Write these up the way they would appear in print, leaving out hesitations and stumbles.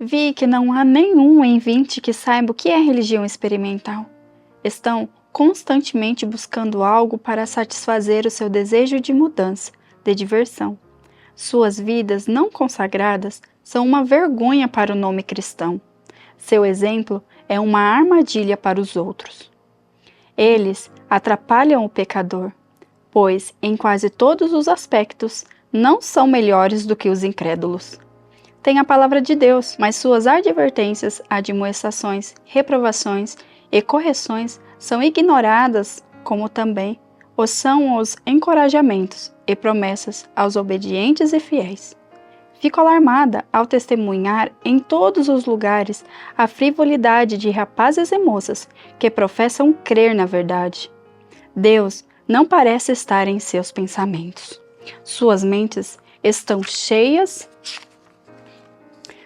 Vi que não há nenhum em 20 que saiba o que é religião experimental. Estão constantemente buscando algo para satisfazer o seu desejo de mudança, de diversão. Suas vidas não consagradas são uma vergonha para o nome cristão. Seu exemplo é uma armadilha para os outros. Eles atrapalham o pecador, pois, em quase todos os aspectos, não são melhores do que os incrédulos. Tem a palavra de Deus, mas suas advertências, admoestações, reprovações e correções são ignoradas, como também são os encorajamentos e promessas aos obedientes e fiéis. Fico alarmada ao testemunhar em todos os lugares a frivolidade de rapazes e moças que professam crer na verdade. Deus não parece estar em seus pensamentos. Suas mentes estão cheias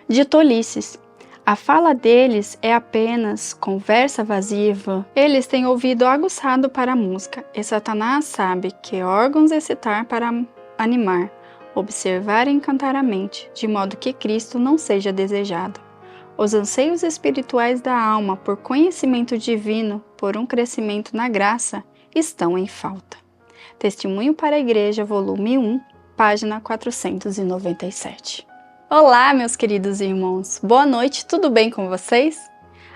de tolices. A fala deles é apenas conversa vazia e vã. Eles têm ouvido aguçado para a música, e Satanás sabe que órgãos excitar para animar, observar e encantar a mente, de modo que Cristo não seja desejado. Os anseios espirituais da alma por conhecimento divino, por um crescimento na graça, estão em falta. Testemunho para a Igreja, volume 1, página 497. Olá, meus queridos irmãos! Boa noite, tudo bem com vocês?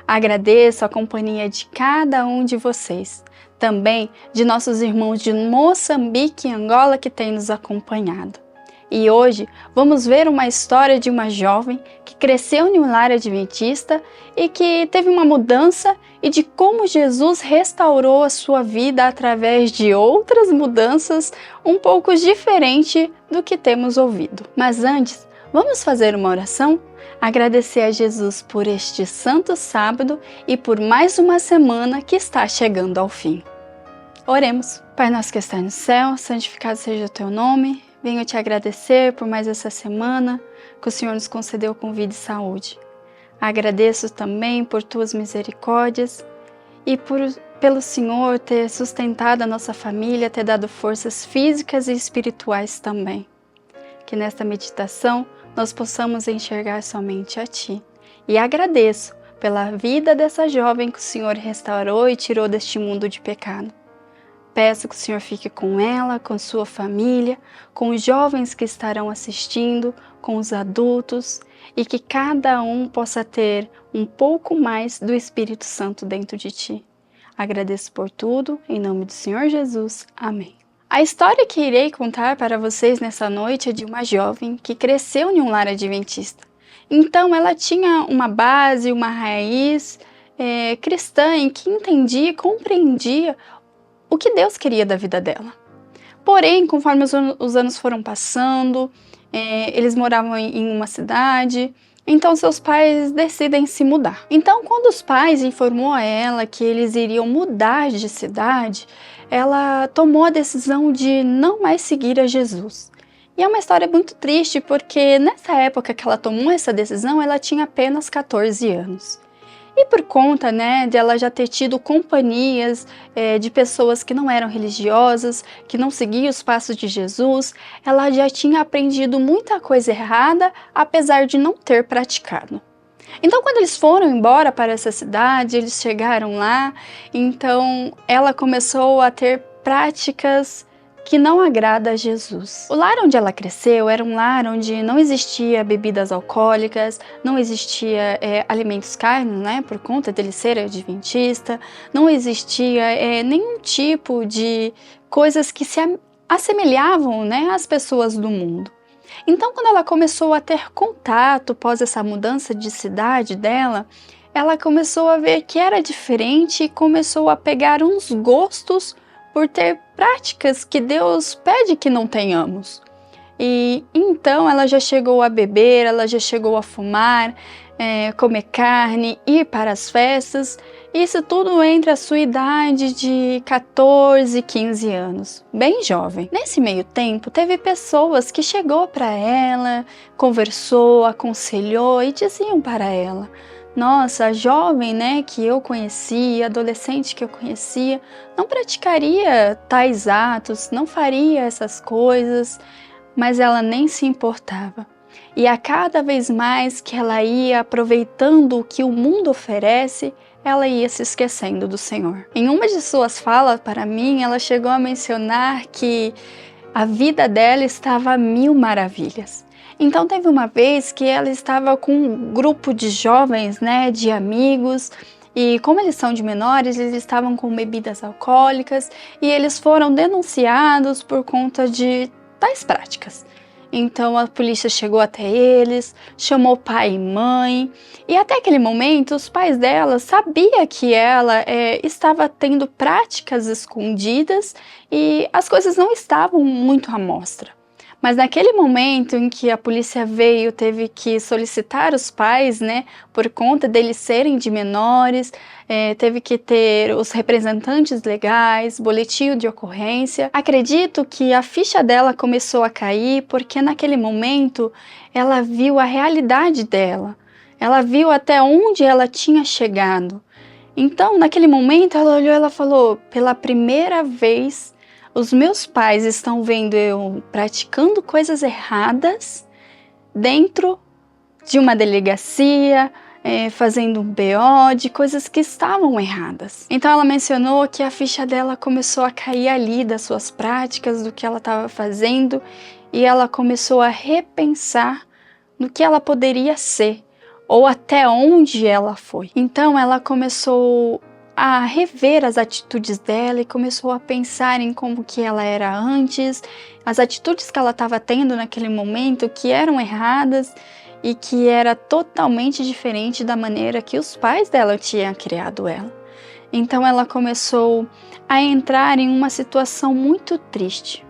Agradeço a companhia de cada um de vocês, também de nossos irmãos de Moçambique e Angola que têm nos acompanhado. E hoje vamos ver uma história de uma jovem que cresceu em um lar adventista e que teve uma mudança e de como Jesus restaurou a sua vida através de outras mudanças um pouco diferente do que temos ouvido. Mas antes, vamos fazer uma oração? Agradecer a Jesus por este santo sábado e por mais uma semana que está chegando ao fim. Oremos. Pai nosso que está no céu, santificado seja o teu nome. Venho te agradecer por mais essa semana que o Senhor nos concedeu com vida e saúde. Agradeço também por tuas misericórdias e pelo Senhor ter sustentado a nossa família, ter dado forças físicas e espirituais também. Que nesta meditação nós possamos enxergar somente a Ti. E agradeço pela vida dessa jovem que o Senhor restaurou e tirou deste mundo de pecado. Peço que o Senhor fique com ela, com sua família, com os jovens que estarão assistindo, com os adultos, e que cada um possa ter um pouco mais do Espírito Santo dentro de Ti. Agradeço por tudo, em nome do Senhor Jesus. Amém. A história que irei contar para vocês nessa noite é de uma jovem que cresceu em um lar adventista. Então ela tinha uma base, uma raiz cristã em que entendia e compreendia o que Deus queria da vida dela. Porém, conforme os anos foram passando, eles moravam em uma cidade, então seus pais decidem se mudar. Então, quando os pais informou a ela que eles iriam mudar de cidade, ela tomou a decisão de não mais seguir a Jesus. E é uma história muito triste, porque nessa época que ela tomou essa decisão, ela tinha apenas 14 anos. E por conta, de ela já ter tido companhias de pessoas que não eram religiosas, que não seguiam os passos de Jesus, ela já tinha aprendido muita coisa errada, apesar de não ter praticado. Então, quando eles foram embora para essa cidade, eles chegaram lá, então ela começou a ter práticas que não agrada a Jesus. O lar onde ela cresceu era um lar onde não existia bebidas alcoólicas, não existia alimentos carnes, por conta dele ser adventista, não existia nenhum tipo de coisas que se assemelhavam às pessoas do mundo. Então, quando ela começou a ter contato após essa mudança de cidade dela, ela começou a ver que era diferente e começou a pegar uns gostos por ter práticas que Deus pede que não tenhamos. E então ela já chegou a beber, ela já chegou a fumar, comer carne, ir para as festas, isso tudo entre a sua idade de 14, 15 anos, bem jovem. Nesse meio tempo, teve pessoas que chegou para ela, conversou, aconselhou e diziam para ela: nossa, a jovem, que eu conhecia, adolescente que eu conhecia, não praticaria tais atos, não faria essas coisas, mas ela nem se importava. E a cada vez mais que ela ia aproveitando o que o mundo oferece, ela ia se esquecendo do Senhor. Em uma de suas falas para mim, ela chegou a mencionar que a vida dela estava a mil maravilhas. Então teve uma vez que ela estava com um grupo de jovens, né, de amigos, e como eles são de menores, eles estavam com bebidas alcoólicas e eles foram denunciados por conta de tais práticas. Então a polícia chegou até eles, chamou pai e mãe, e até aquele momento os pais dela sabiam que ela estava tendo práticas escondidas e as coisas não estavam muito à mostra. Mas naquele momento em que a polícia veio, teve que solicitar os pais, né, por conta deles serem de menores, teve que ter os representantes legais, boletim de ocorrência. Acredito que a ficha dela começou a cair porque naquele momento ela viu a realidade dela, ela viu até onde ela tinha chegado. Então, naquele momento, ela olhou e ela falou: pela primeira vez, os meus pais estão vendo eu praticando coisas erradas dentro de uma delegacia, fazendo um BO de coisas que estavam erradas. Então ela mencionou que a ficha dela começou a cair ali das suas práticas, do que ela estava fazendo, e ela começou a repensar no que ela poderia ser, ou até onde ela foi. Então ela começou a rever as atitudes dela e começou a pensar em como que ela era antes, as atitudes que ela estava tendo naquele momento que eram erradas e que era totalmente diferente da maneira que os pais dela tinham criado ela. Então ela começou a entrar em uma situação muito triste.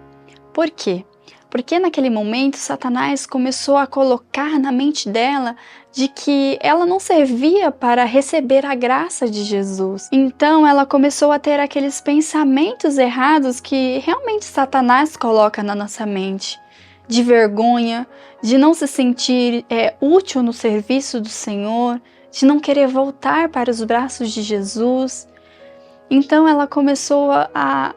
Por quê? Porque naquele momento Satanás começou a colocar na mente dela de que ela não servia para receber a graça de Jesus. Então ela começou a ter aqueles pensamentos errados que realmente Satanás coloca na nossa mente, de vergonha, de não se sentir útil no serviço do Senhor, de não querer voltar para os braços de Jesus. Então ela começou a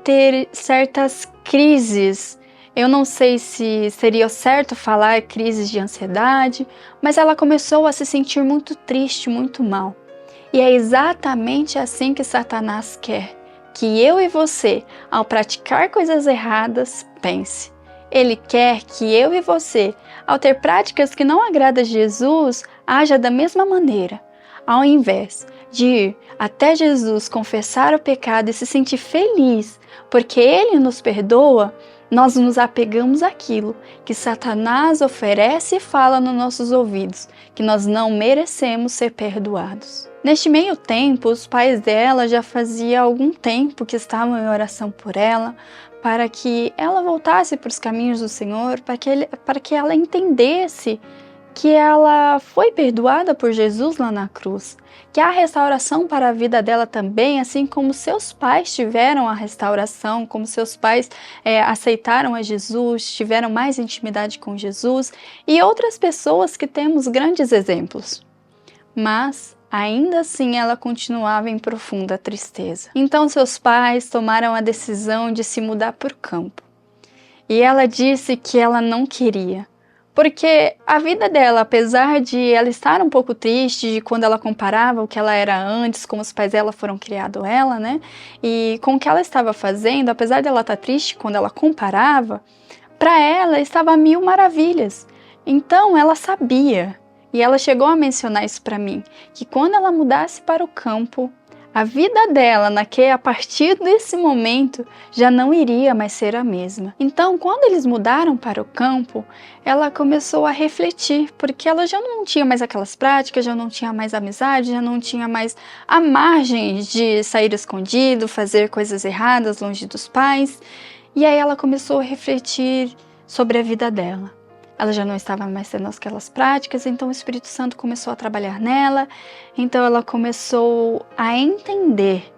ter certas crises. Eu não sei se seria certo falar crises de ansiedade, mas ela começou a se sentir muito triste, muito mal. E é exatamente assim que Satanás quer que eu e você, ao praticar coisas erradas, pense. Ele quer que eu e você, ao ter práticas que não agradam a Jesus, haja da mesma maneira. Ao invés de ir até Jesus confessar o pecado e se sentir feliz, porque Ele nos perdoa, nós nos apegamos àquilo que Satanás oferece e fala nos nossos ouvidos, que nós não merecemos ser perdoados. Neste meio tempo, os pais dela já fazia algum tempo que estavam em oração por ela, para que ela voltasse para os caminhos do Senhor, para que ela entendesse que ela foi perdoada por Jesus lá na cruz, que há restauração para a vida dela também, assim como seus pais tiveram a restauração, como seus pais aceitaram a Jesus, tiveram mais intimidade com Jesus, e outras pessoas que temos grandes exemplos. Mas ainda assim ela continuava em profunda tristeza. Então seus pais tomaram a decisão de se mudar para o campo. E ela disse que ela não queria, porque a vida dela, apesar de ela estar um pouco triste de quando ela comparava o que ela era antes, como os pais dela foram criando ela, né? E com o que ela estava fazendo, apesar dela estar triste quando ela comparava, para ela estava a mil maravilhas. Então ela sabia, e ela chegou a mencionar isso para mim, que quando ela mudasse para o campo, a vida dela, a partir desse momento, já não iria mais ser a mesma. Então, quando eles mudaram para o campo, ela começou a refletir, porque ela já não tinha mais aquelas práticas, já não tinha mais amizade, já não tinha mais a margem de sair escondido, fazer coisas erradas longe dos pais. E aí ela começou a refletir sobre a vida dela. Ela já não estava mais tendo aquelas práticas, então o Espírito Santo começou a trabalhar nela. Então ela começou a entender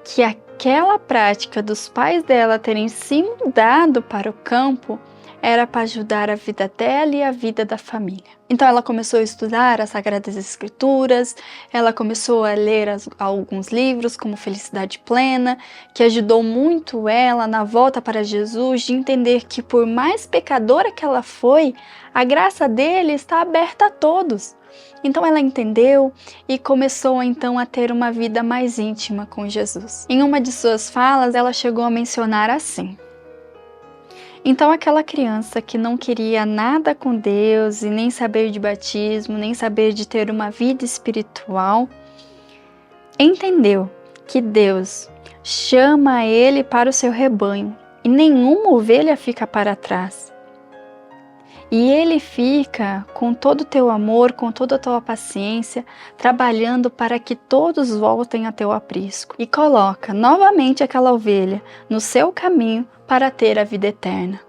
que aquela prática dos pais dela terem se mudado para o campo era para ajudar a vida dela e a vida da família. Então ela começou a estudar as Sagradas Escrituras, ela começou a ler alguns livros, como Felicidade Plena, que ajudou muito ela na volta para Jesus, de entender que por mais pecadora que ela foi, a graça dele está aberta a todos. Então ela entendeu e começou então a ter uma vida mais íntima com Jesus. Em uma de suas falas, ela chegou a mencionar assim: então aquela criança que não queria nada com Deus e nem saber de batismo, nem saber de ter uma vida espiritual, entendeu que Deus chama ele para o seu rebanho e nenhuma ovelha fica para trás. E ele fica com todo o teu amor, com toda a tua paciência, trabalhando para que todos voltem a teu aprisco. E coloca novamente aquela ovelha no seu caminho para ter a vida eterna.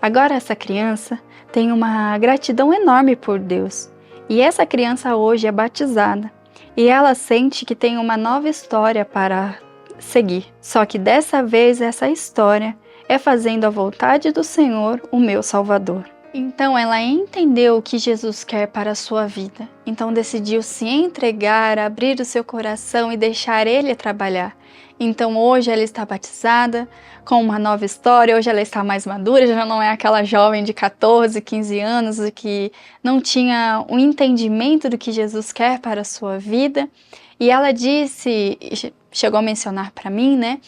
Agora essa criança tem uma gratidão enorme por Deus. E essa criança hoje é batizada. E ela sente que tem uma nova história para seguir. Só que dessa vez essa história é fazendo a vontade do Senhor, o meu Salvador. Então ela entendeu o que Jesus quer para a sua vida. Então decidiu se entregar, abrir o seu coração e deixar Ele trabalhar. Então hoje ela está batizada, com uma nova história, hoje ela está mais madura, já não é aquela jovem de 14, 15 anos que não tinha um entendimento do que Jesus quer para a sua vida. E ela disse, chegou a mencionar para mim, né,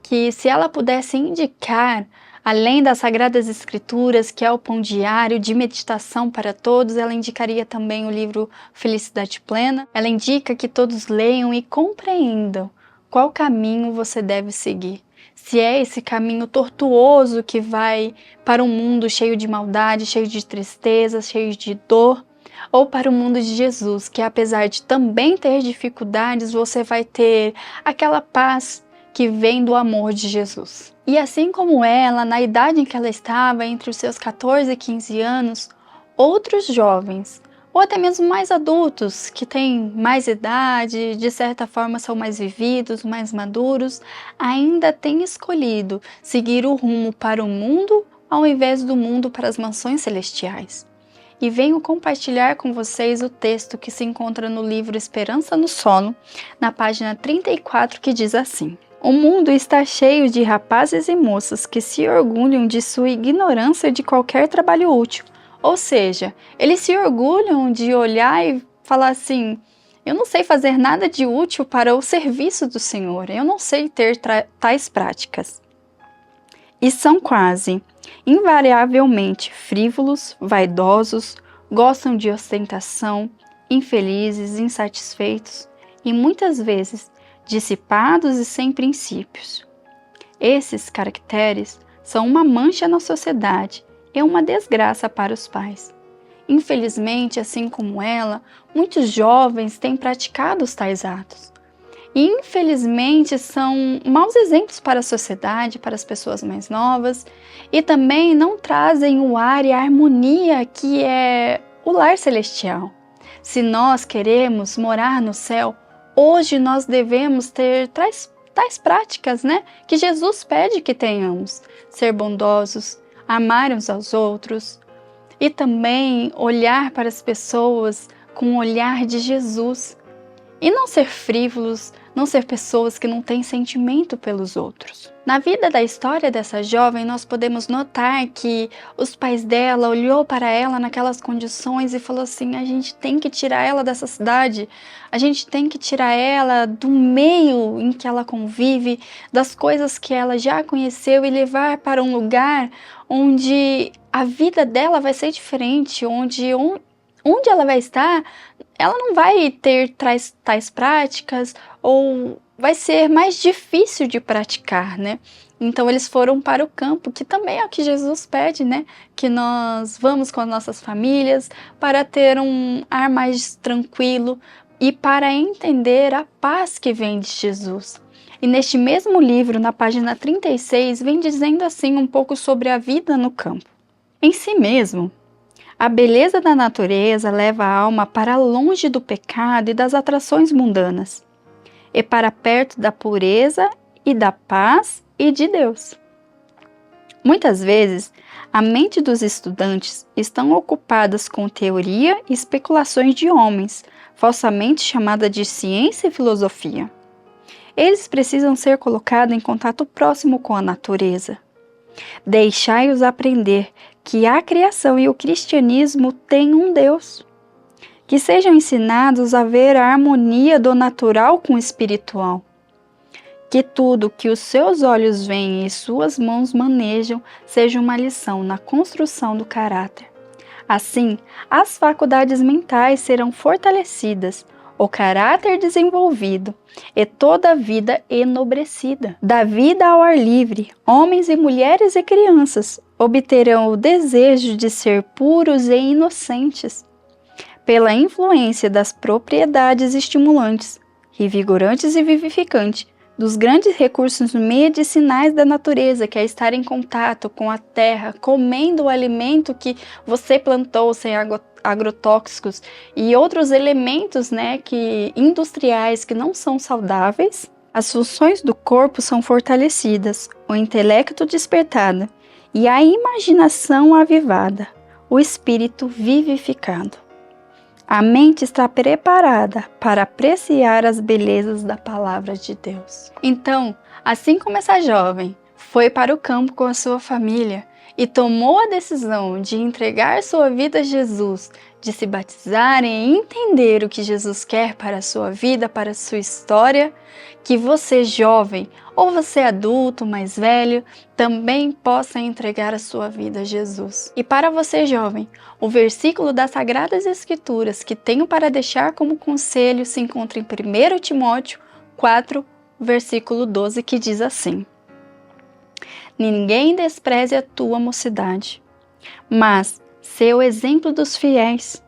que se ela pudesse indicar, além das Sagradas Escrituras, que é o pão diário de meditação para todos, ela indicaria também o livro Felicidade Plena. Ela indica que todos leiam e compreendam qual caminho você deve seguir. Se é esse caminho tortuoso que vai para um mundo cheio de maldade, cheio de tristeza, cheio de dor, ou para o mundo de Jesus, que apesar de também ter dificuldades, você vai ter aquela paz que vem do amor de Jesus. E assim como ela, na idade em que ela estava, entre os seus 14 e 15 anos, outros jovens, ou até mesmo mais adultos, que têm mais idade, de certa forma são mais vividos, mais maduros, ainda têm escolhido seguir o rumo para o mundo ao invés do mundo para as mansões celestiais. E venho compartilhar com vocês o texto que se encontra no livro Esperança no Sono, na página 34, que diz assim: o mundo está cheio de rapazes e moças que se orgulham de sua ignorância de qualquer trabalho útil. Ou seja, eles se orgulham de olhar e falar assim: eu não sei fazer nada de útil para o serviço do Senhor, eu não sei ter tais práticas. E são quase invariavelmente frívolos, vaidosos, gostam de ostentação, infelizes, insatisfeitos e muitas vezes dissipados e sem princípios. Esses caracteres são uma mancha na sociedade e uma desgraça para os pais. Infelizmente, assim como ela, muitos jovens têm praticado os tais atos. E infelizmente são maus exemplos para a sociedade, para as pessoas mais novas, e também não trazem o ar e a harmonia que é o lar celestial. Se nós queremos morar no céu, hoje nós devemos ter tais práticas, né, que Jesus pede que tenhamos. Ser bondosos, amar uns aos outros e também olhar para as pessoas com o olhar de Jesus. E não ser frívolos, não ser pessoas que não têm sentimento pelos outros. Na vida da história dessa jovem, nós podemos notar que os pais dela olhou para ela naquelas condições e falou assim: a gente tem que tirar ela dessa cidade, a gente tem que tirar ela do meio em que ela convive, das coisas que ela já conheceu e levar para um lugar onde a vida dela vai ser diferente, onde ela vai estar, ela não vai ter tais práticas ou vai ser mais difícil de praticar, né? Então eles foram para o campo, que também é o que Jesus pede, né? Que nós vamos com as nossas famílias para ter um ar mais tranquilo e para entender a paz que vem de Jesus. E neste mesmo livro, na página 36, vem dizendo assim um pouco sobre a vida no campo. Em si mesmo, a beleza da natureza leva a alma para longe do pecado e das atrações mundanas, e para perto da pureza e da paz e de Deus. Muitas vezes, a mente dos estudantes estão ocupadas com teoria e especulações de homens, falsamente chamada de ciência e filosofia. Eles precisam ser colocados em contato próximo com a natureza. Deixai-os aprender que a criação e o cristianismo têm um Deus. Que sejam ensinados a ver a harmonia do natural com o espiritual. Que tudo que os seus olhos veem e suas mãos manejam seja uma lição na construção do caráter. Assim, as faculdades mentais serão fortalecidas, o caráter desenvolvido e toda a vida enobrecida. Da vida ao ar livre, homens e mulheres e crianças obterão o desejo de ser puros e inocentes. Pela influência das propriedades estimulantes, revigorantes e vivificantes, dos grandes recursos medicinais da natureza, que é estar em contato com a terra, comendo o alimento que você plantou sem agrotóxicos e outros elementos, industriais que não são saudáveis, as funções do corpo são fortalecidas, o intelecto despertado e a imaginação avivada, o espírito vivificado. A mente está preparada para apreciar as belezas da palavra de Deus. Então, assim como essa jovem foi para o campo com a sua família e tomou a decisão de entregar sua vida a Jesus, de se batizar e entender o que Jesus quer para a sua vida, para a sua história, que você jovem ou você adulto, mais velho, também possa entregar a sua vida a Jesus. E para você jovem, o versículo das Sagradas Escrituras que tenho para deixar como conselho se encontra em 1 Timóteo 4, versículo 12, que diz assim: Ninguém despreze a tua mocidade, mas sê o exemplo dos fiéis,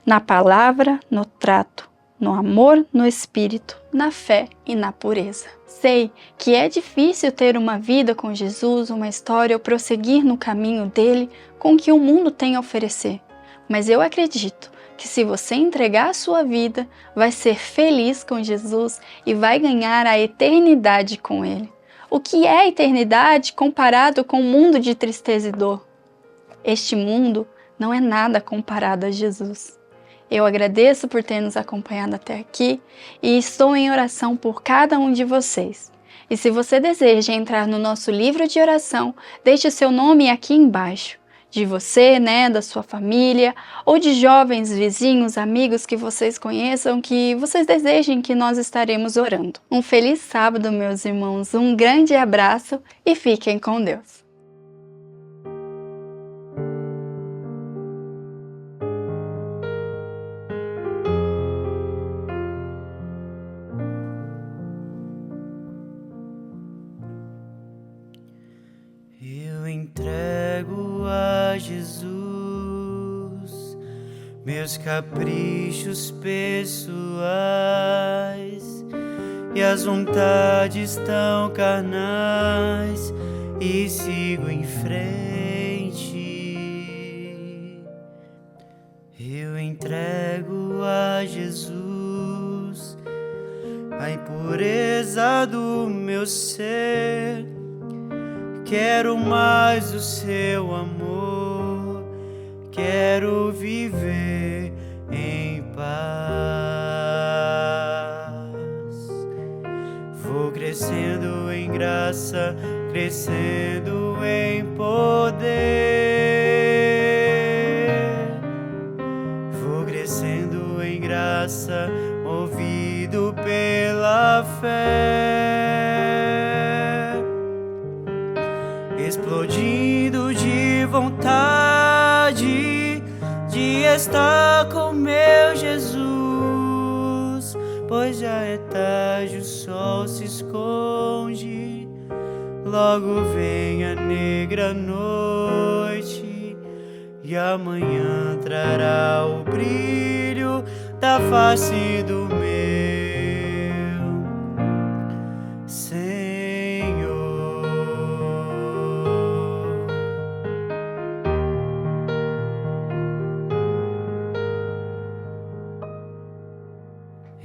na palavra, no trato, no amor, no espírito, na fé e na pureza. Sei que é difícil ter uma vida com Jesus, uma história ou prosseguir no caminho dele com o que o mundo tem a oferecer, mas eu acredito que se você entregar a sua vida, vai ser feliz com Jesus e vai ganhar a eternidade com ele. O que é a eternidade comparado com o mundo de tristeza e dor? Este mundo não é nada comparado a Jesus. Eu agradeço por ter nos acompanhado até aqui e estou em oração por cada um de vocês. E se você deseja entrar no nosso livro de oração, deixe o seu nome aqui embaixo. De você, da sua família, ou de jovens, vizinhos, amigos que vocês conheçam, que vocês desejem que nós estaremos orando. Um feliz sábado, meus irmãos, um grande abraço e fiquem com Deus. Eu entrego a Jesus meus caprichos pessoais e as vontades tão carnais e sigo em frente. Eu entrego a Jesus a impureza do meu ser. Quero mais o seu amor, quero viver em paz. Vou crescendo em graça, crescendo em poder. Vou crescendo em graça, movido pela fé. Explodindo de vontade de estar com meu Jesus, pois já é tarde, o sol se esconde, logo vem a negra noite e amanhã trará o brilho da face do meu Senhor.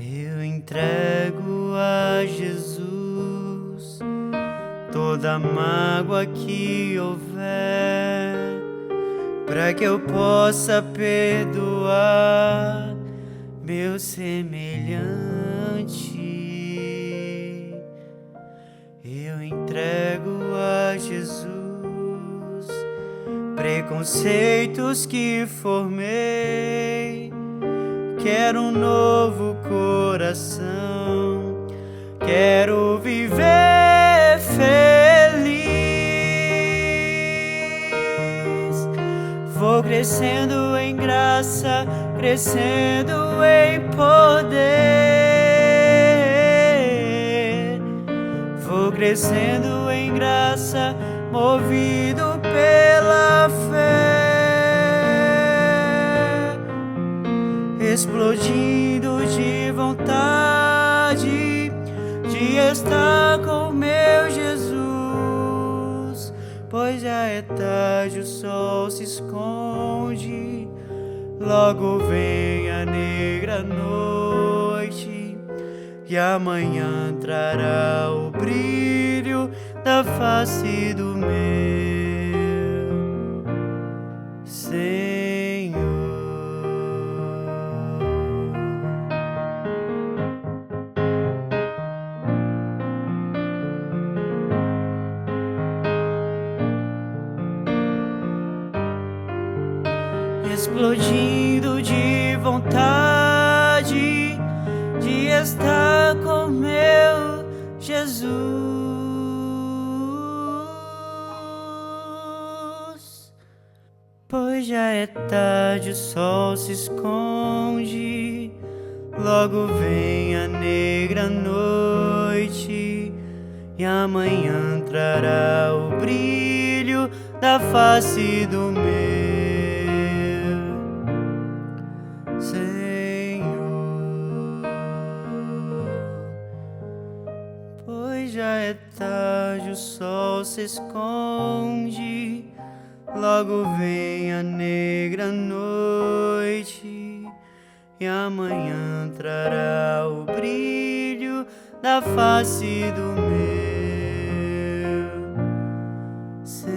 Eu entrego a Jesus toda a mágoa que houver, para que eu possa perdoar meu semelhante. Eu entrego a Jesus preconceitos que formei. Quero um novo coração, quero viver feliz. Vou crescendo em graça, crescendo em poder. Vou crescendo em graça, movido pela fé. Explodindo de vontade de estar com meu Jesus, pois já é tarde, o sol se esconde, logo vem a negra noite, e amanhã trará o brilho da face do meu Senhor. Explodindo de vontade de estar com meu Jesus, pois já é tarde, o sol se esconde, logo vem a negra noite, e amanhã trará o brilho da face do meu já é tarde, o sol se esconde, logo vem a negra noite, e amanhã trará o brilho da face do meu Senhor.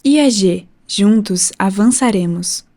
IAG, juntos avançaremos.